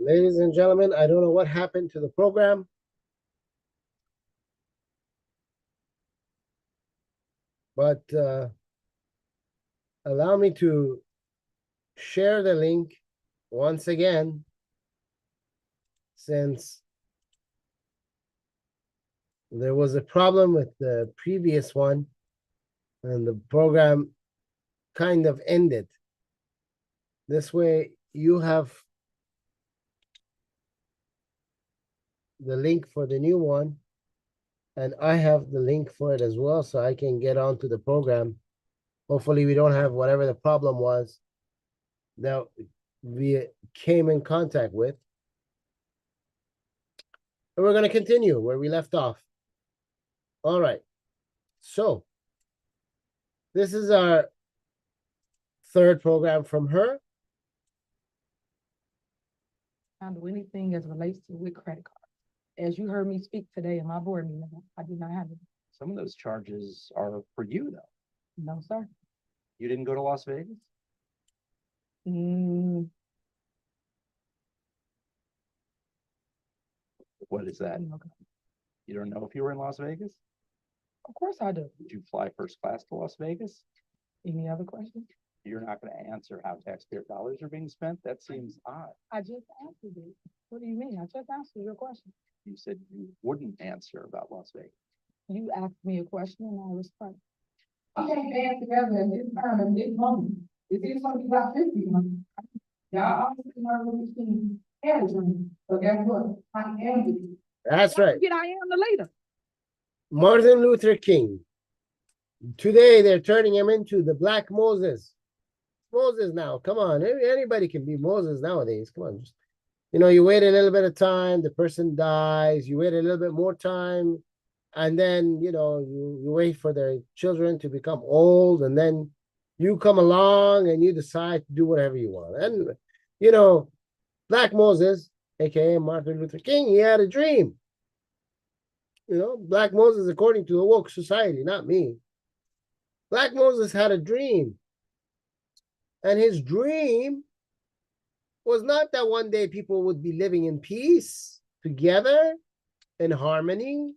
ladies and gentlemen, I don't know what happened to the program. But allow me to share the link once again, since there was a problem with the previous one and the program kind of ended. This way you have the link for the new one, and I have the link for it as well, so I can get onto the program. Hopefully we don't have whatever the problem was that we came in contact with. And we're going to continue where we left off. All right. So this is our third program from her. Handle anything as relates to with credit cards. As you heard me speak today in my board meeting, I did not handle it. Some of those charges are for you, though. No, sir. You didn't go to Las Vegas? What is that? Okay. You don't know if you were in Las Vegas? Of course I do. Did you fly first class to Las Vegas? Any other questions? You're not going to answer how taxpayer dollars are being spent? That seems odd. I just answered it. What do you mean? I just answered your question. You said you wouldn't answer about Las Vegas. You asked me a question and I responded. I can't band together in this time and this moment. It seems like you got 50 months. Y'all obviously Martin Luther King had a dream. But guess what? I am the dream. That's right. Get I am the leader. Martin Luther King. Today they're turning him into the Black Moses. Moses now. Come on. Anybody can be Moses nowadays. Come on. Just, you wait a little bit of time, the person dies, you wait a little bit more time, and then, you wait for their children to become old, and then you come along and you decide to do whatever you want. And, Black Moses, aka Martin Luther King, he had a dream. Black Moses, according to the woke society, not me. Black Moses had a dream. And his dream was not that one day people would be living in peace, together, in harmony.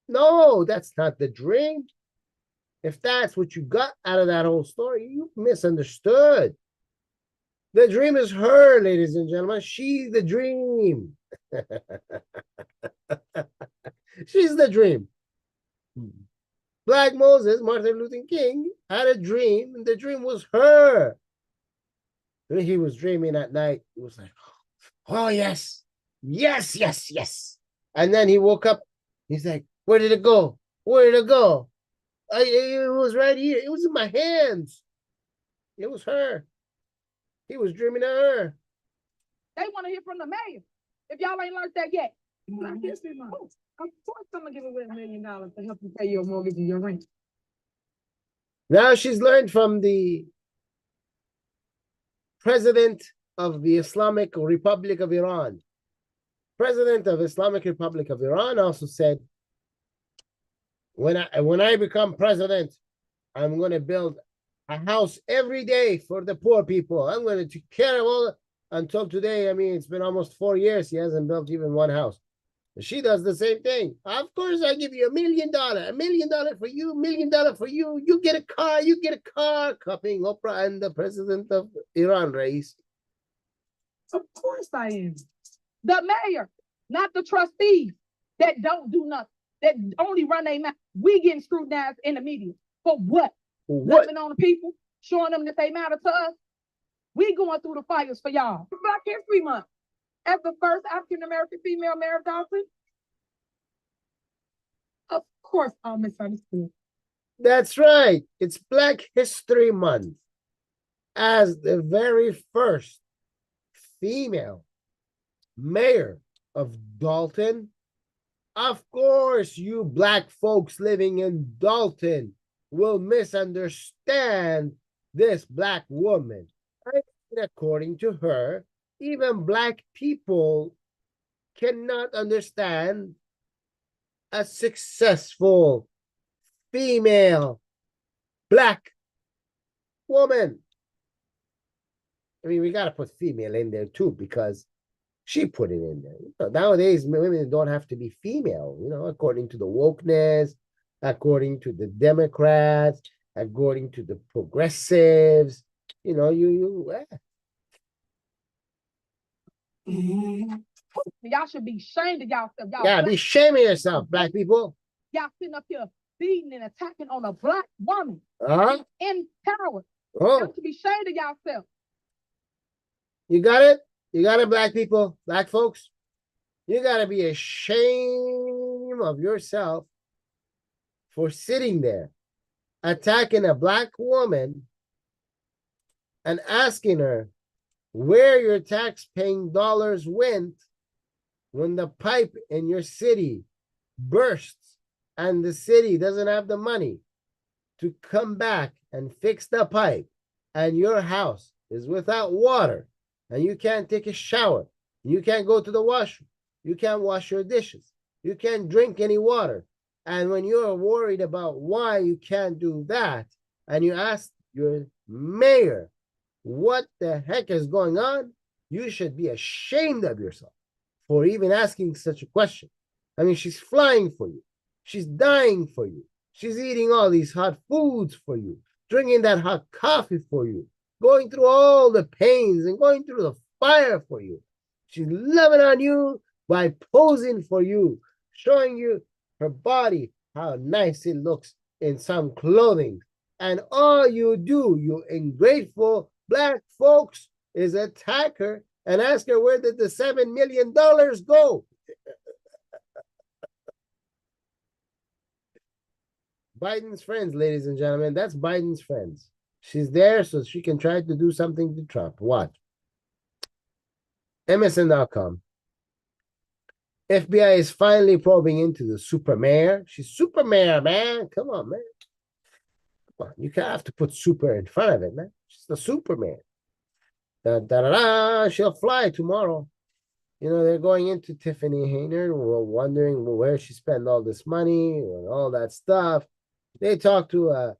No, that's not the dream. If that's what you got out of that whole story, you misunderstood. The dream is her, ladies and gentlemen. She's the dream. She's the dream. Black Moses, Martin Luther King, had a dream, and the dream was her. When he was dreaming at night, he was like, oh, yes, yes, yes, yes. And then he woke up. He's like, where did it go? Where did it go? It was right here. It was in my hands. It was her. He was dreaming of her. They want to hear from the mayor. If y'all ain't learned that yet. Of course I'm going to give away $1 million to help you pay your mortgage and your rent. Now she's learned from the President of the Islamic Republic of Iran. President of Islamic Republic of Iran also said, when I become president, I'm going to build a house every day for the poor people. I'm going to take care of all. Until today, I mean, it's been almost 4 years. He hasn't built even one house. She does the same thing. Of course, I give you $1 million. $1 million for you, $1 million for you. You get a car, you get a car. Copying Oprah and the president of Iran, Rais. Of course I am. The mayor, not the trustees that don't do nothing, that only run their mouth. We getting scrutinized in the media. For what? Nothing on the people, showing them that they matter to us. We going through the fires for y'all. Black History Month. As the first African-American female mayor of Dalton. Of course, I'll misunderstood. That's right. It's Black History Month. As the very first female mayor of Dalton, of course, you black folks living in Dalton will misunderstand this black woman. According to her, even black people cannot understand a successful female black woman. I mean, we got to put female in there too, because She put it in there. You know, nowadays, women don't have to be female, you know, according to the wokeness, according to the Democrats, according to the progressives. You know, Y'all should be ashamed of y'allself. Y'all, yeah, be ashamed of yourself, black people. y'all sitting up here beating and attacking on a black woman Uh-huh. in power. Oh, Y'all should be ashamed of yourself. you got it? You got it, black people, black folks? You got to be ashamed of yourself for sitting there attacking a black woman and asking her where your tax-paying dollars went when the pipe in your city bursts and the city doesn't have the money to come back and fix the pipe, and your house is without water, and you can't take a shower, you can't go to the washroom, you can't wash your dishes, you can't drink any water. And when you're worried about why you can't do that, and you ask your mayor what the heck is going on, you should be ashamed of yourself for even asking such a question. I mean, she's flying for you. She's dying for you. She's eating all these hot foods for you, drinking that hot coffee for you, going through all the pains and going through the fire for you. She's loving on you by posing for you, showing you her body, how nice it looks in some clothing. And all you do, you ungrateful black folks, is attack her and ask her, where did the $7 million go? Biden's friends, ladies and gentlemen, that's Biden's friends. She's there so she can try to do something to Trump. Watch. MSN.com. FBI is finally probing into the super mayor. She's super mayor, man. Come on, man. Come on. You have to put super in front of it, man. She's the super mayor. Da, da, da, da. She'll fly tomorrow. You know, they're going into Tiffany Hayner, wondering where she spent all this money and all that stuff. They talked to a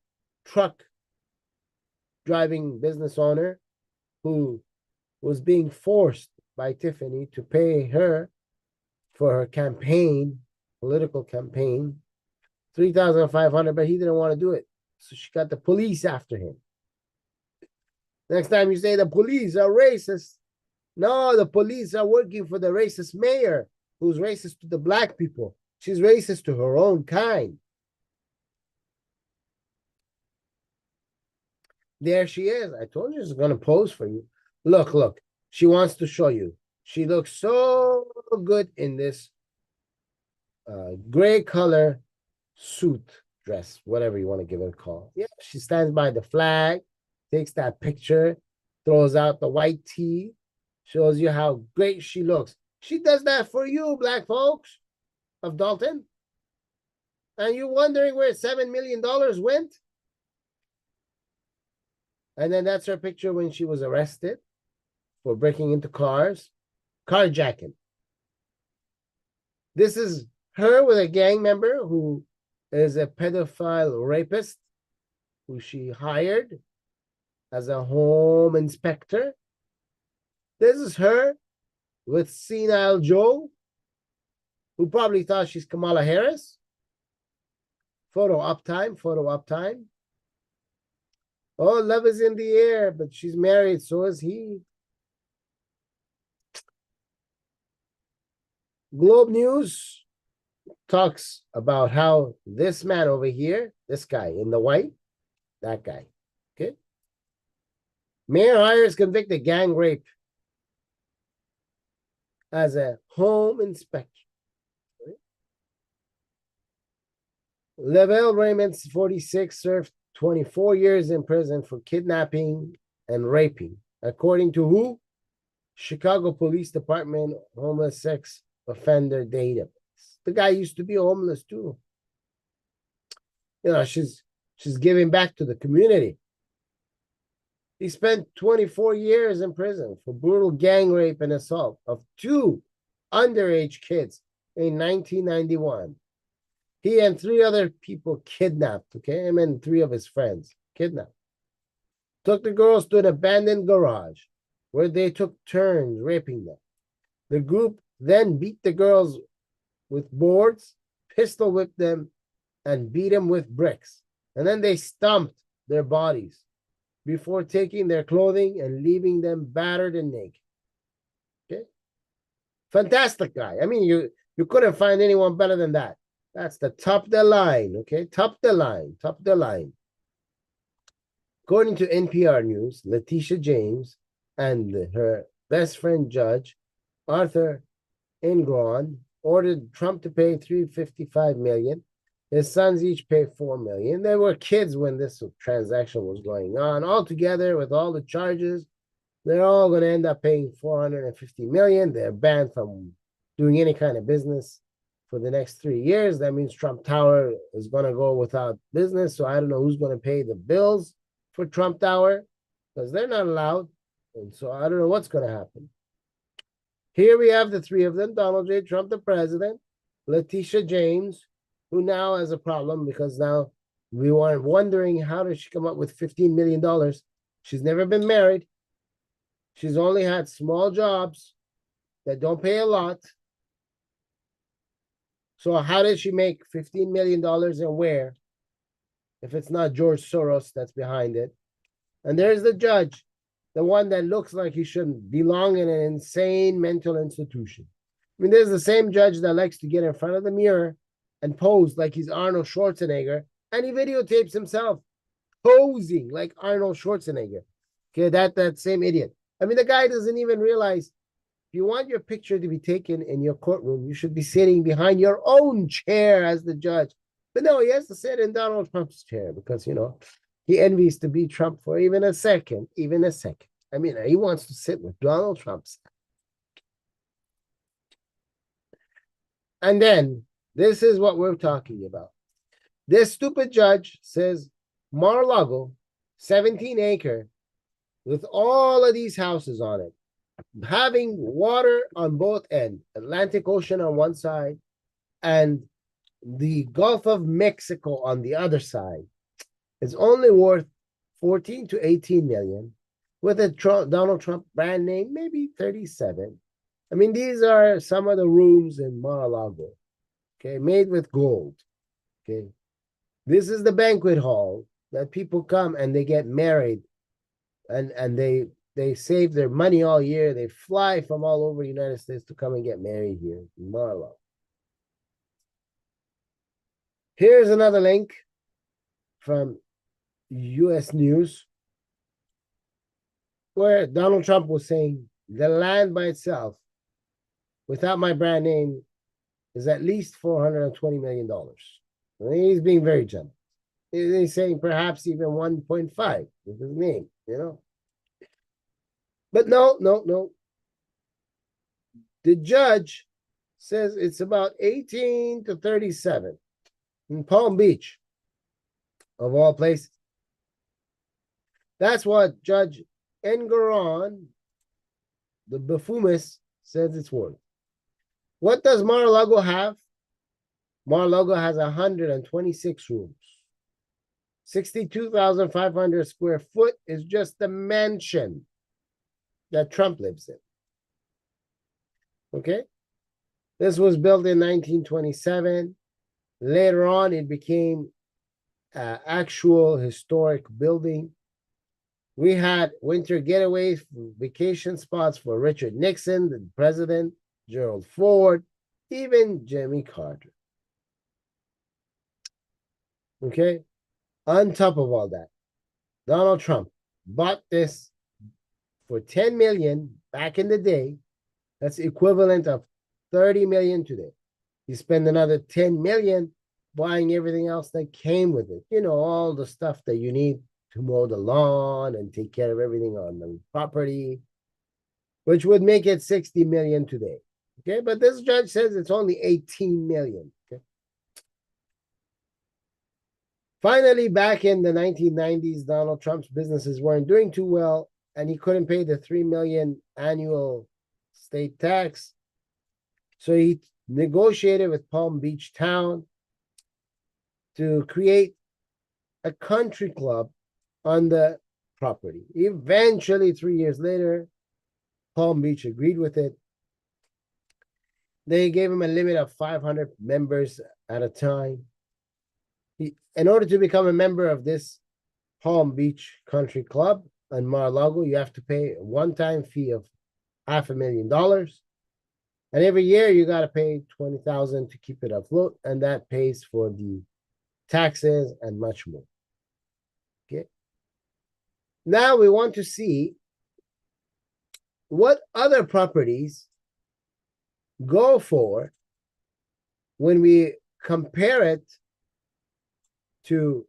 truck driving business owner who was being forced by Tiffany to pay her for her campaign, political campaign, $3,500, but he didn't want to do it. So she got the police after him. Next time you say the police are racist, no, the police are working for the racist mayor who's racist to the black people. She's racist to her own kind. There she is. I told you she's going to pose for you. Look, look. She wants to show you. She looks so good in this gray color suit dress, whatever you want to give it a call. Yeah, she stands by the flag, takes that picture, throws out the white tee, shows you how great she looks. She does that for you, black folks of Dalton. And you wondering where $7 million went? And then that's her picture when she was arrested for breaking into cars, carjacking. This is her with a gang member who is a pedophile rapist who she hired as a home inspector. This is her with senile Joe, who probably thought she's Kamala Harris. Photo up time, photo up time. Oh, love is in the air, but she's married, so is he. Globe News talks about how this man over here, this guy in the white, that guy, okay? Mayor hires convicted gang rape as a home inspector. Lavelle Raymond, 46, served 24 years in prison for kidnapping and raping, according to who? Chicago Police Department Homeless Sex Offender Database. The guy used to be homeless too. You know, she's giving back to the community. He spent 24 years in prison for brutal gang rape and assault of 2 underage kids in 1991. He and 3 other people kidnapped, okay? Him and 3 of his friends kidnapped. Took the girls to an abandoned garage where they took turns raping them. The group then beat the girls with boards, pistol whipped them, and beat them with bricks. And then they stomped their bodies before taking their clothing and leaving them battered and naked. Okay? Fantastic guy. I mean, you couldn't find anyone better than that. That's the top of the line, okay? Top of the line, top of the line. According to NPR News, Letitia James and her best friend judge, Arthur Ingron, ordered Trump to pay $355 million. His sons each paid $4 million. They were kids when this transaction was going on. Altogether, with all the charges, they're all going to end up paying $450 million. They're banned from doing any kind of business for the next 3 years. That means Trump Tower is going to go without business. So I don't know who's going to pay the bills for Trump Tower because they're not allowed. And so I don't know what's going to happen. Here we have the three of them: Donald J. Trump, the president, Letitia James, who now has a problem because now we were wondering how did she come up with $15 million. She's never been married. She's only had small jobs that don't pay a lot. So how did she make $15 million and where, if it's not George Soros that's behind it? And there's the judge, the one that looks like he shouldn't belong in an insane mental institution. I mean, there's the same judge that likes to get in front of the mirror and pose like he's Arnold Schwarzenegger, and he videotapes himself posing like Arnold Schwarzenegger. Okay, that same idiot. I mean, the guy doesn't even realize if you want your picture to be taken in your courtroom, you should be sitting behind your own chair as the judge. But no, he has to sit in Donald Trump's chair because, you know, he envies to be Trump for even a second, I mean, he wants to sit with Donald Trump. And then this is what we're talking about. This stupid judge says Mar-a-Lago, 17-acre, with all of these houses on it, having water on both ends, Atlantic Ocean on one side and the Gulf of Mexico on the other side, is only worth 14 to 18 million, with a Donald Trump brand name, maybe 37. I mean, these are some of the rooms in Mar-a-Lago, okay, made with gold, okay. This is the banquet hall that people come and they get married, and they save their money all year. They fly from all over the United States to come and get married here in Mar-a-Lago. Here's another link from US News where Donald Trump was saying the land by itself, without my brand name, is at least $420 million. I mean, he's being very generous. He's saying perhaps even 1.5 with his name, you know. But no. The judge says it's about 18 to 37 in Palm Beach, of all places. That's what Judge Engoron, the buffoonist, says it's worth. What does Mar-a-Lago have? Mar-a-Lago has 126 rooms. 62,500 square foot is just the mansion that Trump lives in. Okay? This was built in 1927. Later on, it became an actual historic building. We had winter getaways, vacation spots for Richard Nixon, the president, Gerald Ford, even Jimmy Carter. Okay? On top of all that, Donald Trump bought this for $10 million back in the day. That's equivalent of $30 million today. You spend another $10 million buying everything else that came with it. You know, all the stuff that you need to mow the lawn and take care of everything on the property, which would make it $60 million today. Okay, but this judge says it's only $18 million. Okay. Finally, back in the 1990s, Donald Trump's businesses weren't doing too well, and he couldn't pay the $3 million annual state tax. So he negotiated with Palm Beach Town to create a country club on the property. Eventually, 3 years later, Palm Beach agreed with it. They gave him a limit of 500 members at a time. In order to become a member of this Palm Beach Country Club in Mar-a-Lago, you have to pay a one-time fee of $500,000. And every year you got to pay $20,000 to keep it afloat, and that pays for the taxes and much more. Okay. Now we want to see what other properties go for when we compare it to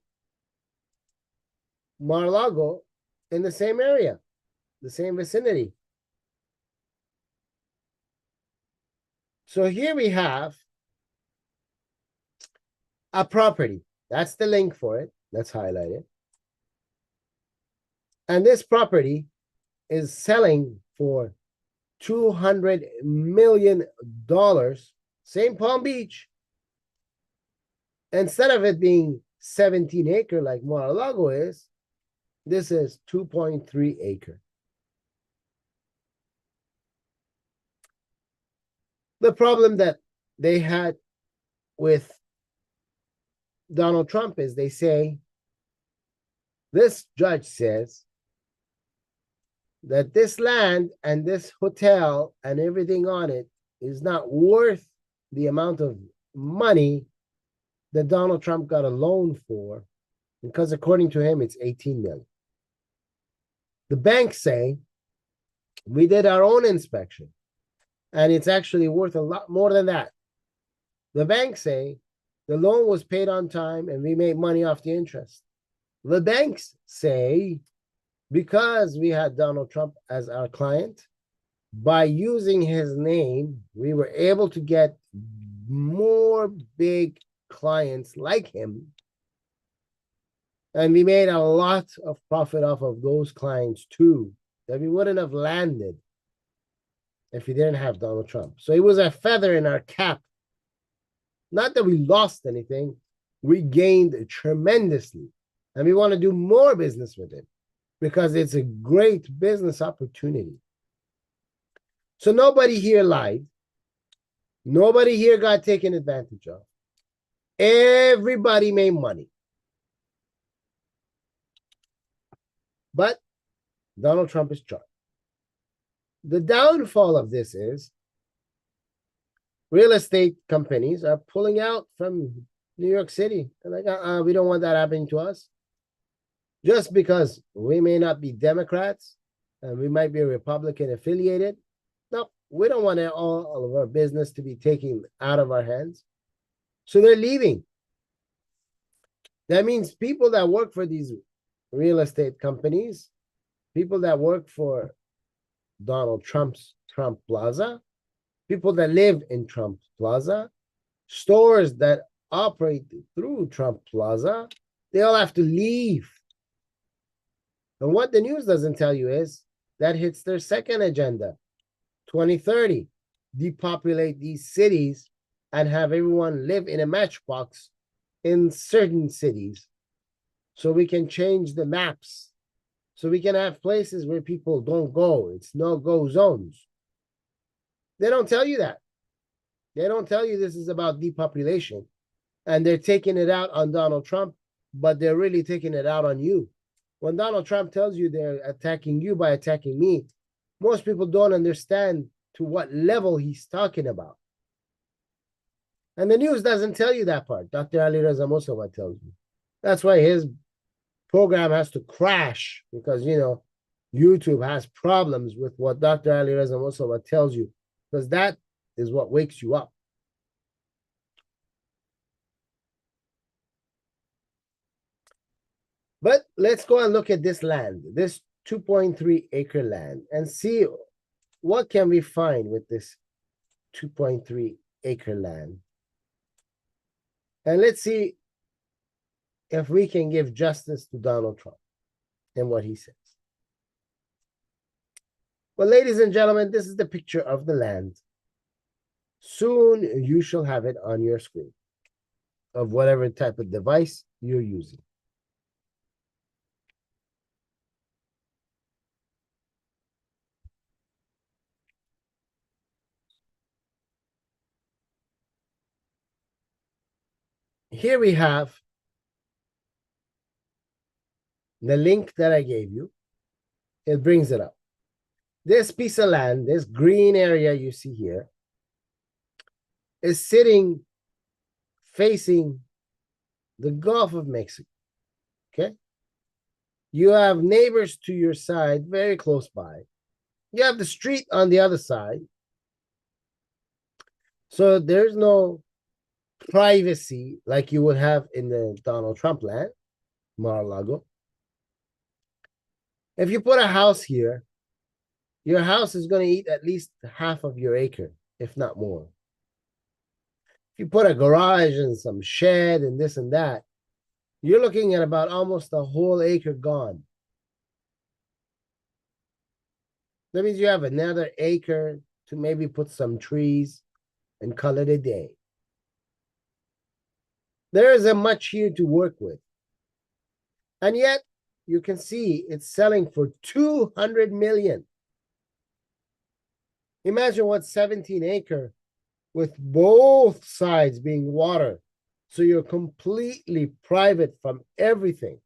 Mar-a-Lago in the same area, the same vicinity. So here we have a property. That's the link for it. Let's highlight it. And this property is selling for $200 million. Same Palm Beach. Instead of it being 17 acre like Mar-a-Lago is, this is 2.3 acre. The problem that they had with Donald Trump is they say, this judge says that this land and this hotel and everything on it is not worth the amount of money that Donald Trump got a loan for, because according to him, it's 18 million. The banks say, we did our own inspection, and it's actually worth a lot more than that. The banks say the loan was paid on time and we made money off the interest. The banks say, because we had Donald Trump as our client, by using his name, we were able to get more big clients like him. And we made a lot of profit off of those clients too, that we wouldn't have landed if we didn't have Donald Trump. So it was a feather in our cap. Not that we lost anything, we gained tremendously. And we want to do more business with it because it's a great business opportunity. So nobody here lied. Nobody here got taken advantage of. Everybody made money. But Donald Trump is charged. The downfall of this is real estate companies are pulling out from New York City. They're like, we don't want that happening to us. Just because we may not be Democrats and we might be Republican affiliated. No, we don't want all of our business to be taken out of our hands. So they're leaving. That means people that work for these real estate companies, people that work for Donald Trump's Trump Plaza, people that live in Trump Plaza, stores that operate through Trump Plaza, they all have to leave. And what the news doesn't tell you is that hits their second agenda, 2030, depopulate these cities and have everyone live in a matchbox in certain cities so we can change the maps, so we can have places where people don't go. It's no-go zones. They don't tell you that. They don't tell you this is about depopulation. And they're taking it out on Donald Trump, but they're really taking it out on you. When Donald Trump tells you they're attacking you by attacking me, most people don't understand to what level he's talking about. And the news doesn't tell you that part. Dr. Ali Reza Mossawa tells you. That's why his program has to crash because, you know, YouTube has problems with what Dr. Ali Reza Mossawa tells you, because that is what wakes you up. But let's go and look at this land, this 2.3 acre land, and see what can we find with this 2.3 acre land. And let's see if we can give justice to Donald Trump and what he says. Well, ladies and gentlemen, this is the picture of the land. Soon you shall have it on your screen of whatever type of device you're using. here we have the link that I gave you. It brings it up. This piece of land, this green area you see here, is sitting facing the Gulf of Mexico. Okay? You have neighbors to your side, very close by. You have the street on the other side. So there's no privacy like you would have in the Donald Trump land, Mar-a-Lago. If you put a house here, your house is going to eat at least half of your acre, if not more. If you put a garage and some shed and this and that, you're looking at about almost a whole acre gone. That means you have another acre to maybe put some trees and call it a day. There isn't much here to work with. And yet, you can see it's selling for $200 million. Imagine what 17 acre with both sides being water. So you're completely private from everything.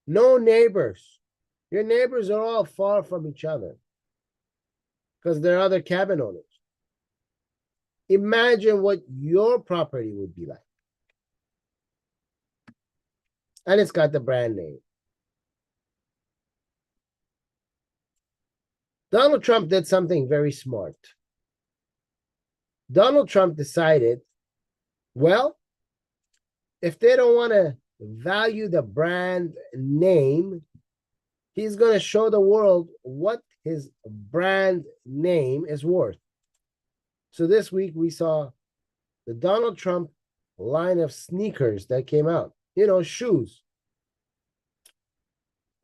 No neighbors. Your neighbors are all far from each other because they're other cabin owners. Imagine what your property would be like. And it's got the brand name. Donald Trump did something very smart. Donald Trump decided, well, if they don't want to value the brand name, he's going to show the world what his brand name is worth. So this week we saw the Donald Trump line of sneakers that came out, you know, shoes.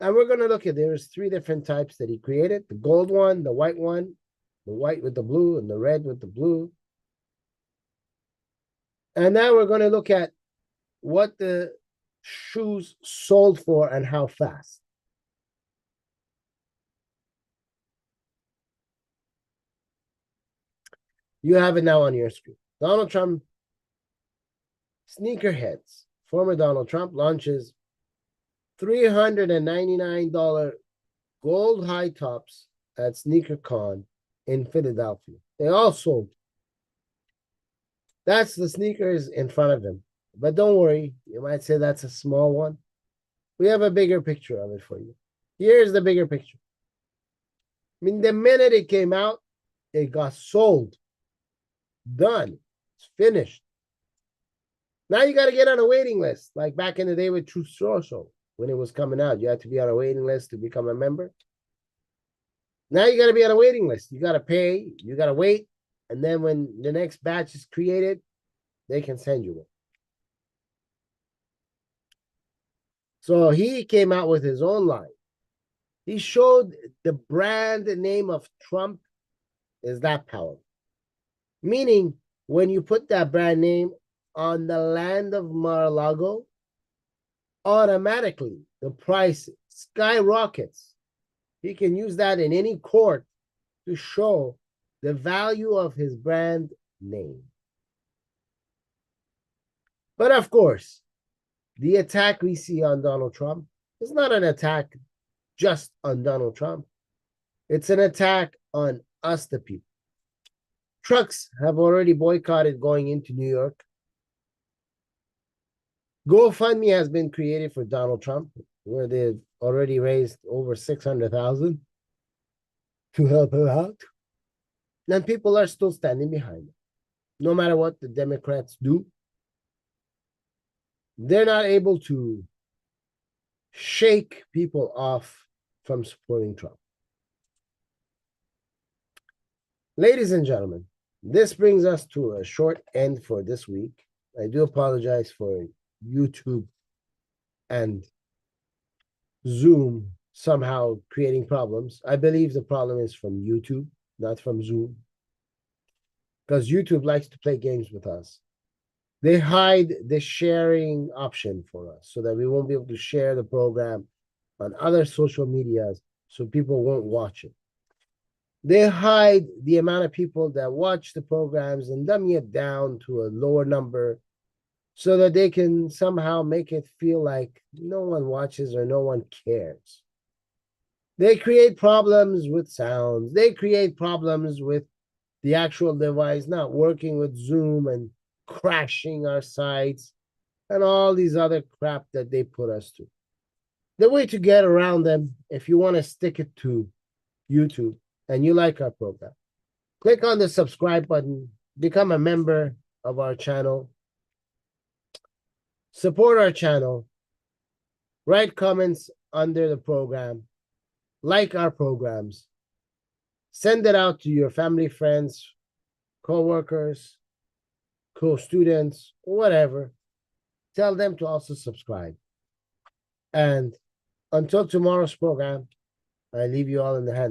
And we're going to look at, there's 3 different types that he created: the gold one, the white with the blue, and the red with the blue. And now we're going to look at what the shoes sold for and how fast. You have it now on your screen. Donald Trump sneakerheads. Former Donald Trump launches $399 gold high tops at SneakerCon in Philadelphia. They all sold. That's the sneakers in front of him. But don't worry, you might say that's a small one. We have a bigger picture of it for you. Here's the bigger picture. I mean, the minute it came out, it got sold. Done. It's finished. Now you got to get on a waiting list, like back in the day with Truth Social. When it was coming out, you had to be on a waiting list to become a member. Now you got to be on a waiting list. You got to pay. You got to wait. And then when the next batch is created, they can send you it. So he came out with his own line. He showed the brand name of Trump is that powerful. Meaning, when you put that brand name on the land of Mar-a-Lago, automatically the price skyrockets. He can use that in any court to show the value of his brand name. But of course, the attack we see on Donald Trump is not an attack just on Donald Trump. It's an attack on us, the people. Trucks have already boycotted going into New York. GoFundMe has been created for Donald Trump, where they've already raised over $600,000 to help him out. And people are still standing behind him. No matter what the Democrats do, they're not able to shake people off from supporting Trump. Ladies and gentlemen, this brings us to a short end for this week. I do apologize for YouTube and Zoom somehow creating problems. I believe the problem is from YouTube, not from Zoom, because YouTube likes to play games with us. They hide the sharing option for us so that we won't be able to share the program on other social medias so people won't watch it. They hide the amount of people that watch the programs and dummy it down to a lower number so that they can somehow make it feel like no one watches or no one cares. They create problems with sounds. They create problems with the actual device not working with Zoom and crashing our sites and all these other crap that they put us to. The way to get around them, if you want to stick it to YouTube and you like our program, click on the subscribe button, become a member of our channel, support our channel, write comments under the program, like our programs, send it out to your family, friends, co-workers, co-students, whatever. Tell them to also subscribe. And until tomorrow's program, I leave you all in the hands